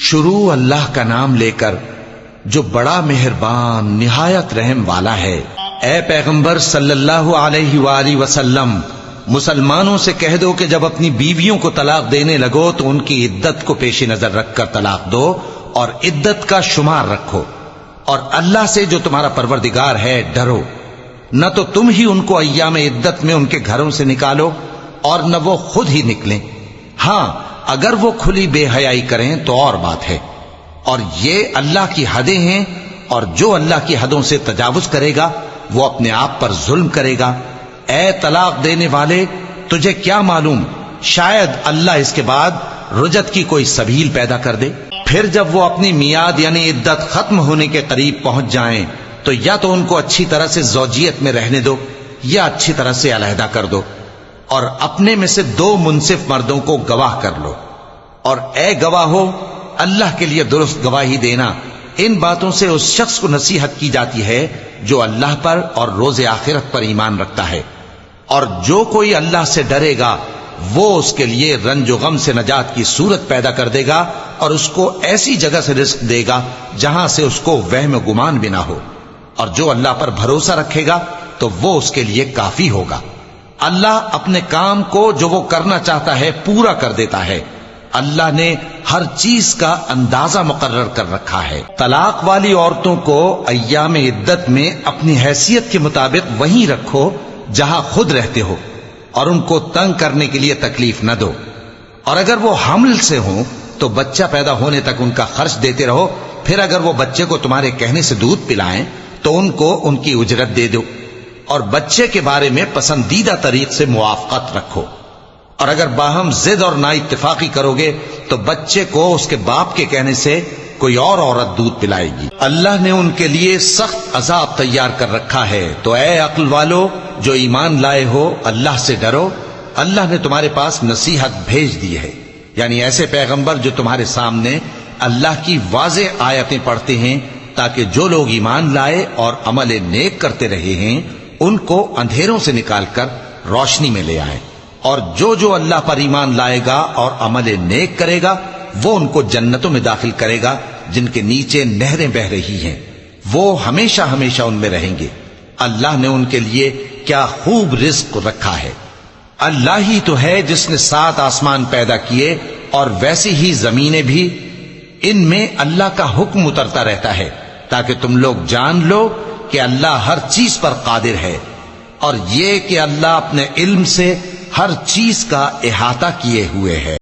شروع اللہ کا نام لے کر جو بڑا مہربان نہایت رحم والا ہے۔ اے پیغمبر صلی اللہ علیہ وآلہ وسلم، مسلمانوں سے کہہ دو کہ جب اپنی بیویوں کو طلاق دینے لگو تو ان کی عدت کو پیش نظر رکھ کر طلاق دو اور عدت کا شمار رکھو، اور اللہ سے جو تمہارا پروردگار ہے ڈرو۔ نہ تو تم ہی ان کو ایام عدت میں ان کے گھروں سے نکالو اور نہ وہ خود ہی نکلیں، ہاں اگر وہ کھلی بے حیائی کریں تو اور بات ہے، اور یہ اللہ کی حدیں ہیں، اور جو اللہ کی حدوں سے تجاوز کرے گا وہ اپنے آپ پر ظلم کرے گا۔ اے طلاق دینے والے، تجھے کیا معلوم شاید اللہ اس کے بعد رجعت کی کوئی سبیل پیدا کر دے۔ پھر جب وہ اپنی میعاد یعنی عدت ختم ہونے کے قریب پہنچ جائیں تو یا تو ان کو اچھی طرح سے زوجیت میں رہنے دو یا اچھی طرح سے علیحدہ کر دو، اور اپنے میں سے 2 منصف مردوں کو گواہ کر لو، اور اے گواہو، اللہ کے لیے درست گواہی دینا۔ ان باتوں سے اس شخص کو نصیحت کی جاتی ہے جو اللہ پر اور روز آخرت پر ایمان رکھتا ہے، اور جو کوئی اللہ سے ڈرے گا وہ اس کے لیے رنج و غم سے نجات کی صورت پیدا کر دے گا، اور اس کو ایسی جگہ سے رزق دے گا جہاں سے اس کو وہم و گمان بھی نہ ہو، اور جو اللہ پر بھروسہ رکھے گا تو وہ اس کے لیے کافی ہوگا۔ اللہ اپنے کام کو جو وہ کرنا چاہتا ہے پورا کر دیتا ہے۔ اللہ نے ہر چیز کا اندازہ مقرر کر رکھا ہے۔ طلاق والی عورتوں کو ایام عدت میں اپنی حیثیت کے مطابق وہیں رکھو جہاں خود رہتے ہو، اور ان کو تنگ کرنے کے لیے تکلیف نہ دو، اور اگر وہ حمل سے ہوں تو بچہ پیدا ہونے تک ان کا خرچ دیتے رہو، پھر اگر وہ بچے کو تمہارے کہنے سے دودھ پلائیں تو ان کو ان کی اجرت دے دو، اور بچے کے بارے میں پسندیدہ طریق سے موافقت رکھو، اور اگر باہم ضد اور نا اتفاقی کرو گے تو بچے کو اس کے باپ کے کہنے سے کوئی اور عورت دودھ پلائے گی۔ اللہ نے ان کے لیے سخت عذاب تیار کر رکھا ہے، تو اے عقل والو جو ایمان لائے ہو اللہ سے ڈرو۔ اللہ نے تمہارے پاس نصیحت بھیج دی ہے، یعنی ایسے پیغمبر جو تمہارے سامنے اللہ کی واضح آیتیں پڑھتے ہیں تاکہ جو لوگ ایمان لائے اور عمل نیک کرتے رہے ہیں ان کو اندھیروں سے نکال کر روشنی میں لے آئیں، اور جو اللہ پر ایمان لائے گا اور عمل نیک کرے گا وہ ان کو جنتوں میں داخل کرے گا جن کے نیچے نہریں بہ رہی ہیں، وہ ہمیشہ ہمیشہ ان میں رہیں گے۔ اللہ نے ان کے لیے کیا خوب رزق رکھا ہے۔ اللہ ہی تو ہے جس نے 7 آسمان پیدا کیے اور ویسی ہی زمینیں بھی، ان میں اللہ کا حکم اترتا رہتا ہے تاکہ تم لوگ جان لو کہ اللہ ہر چیز پر قادر ہے، اور یہ کہ اللہ اپنے علم سے ہر چیز کا احاطہ کیے ہوئے ہے۔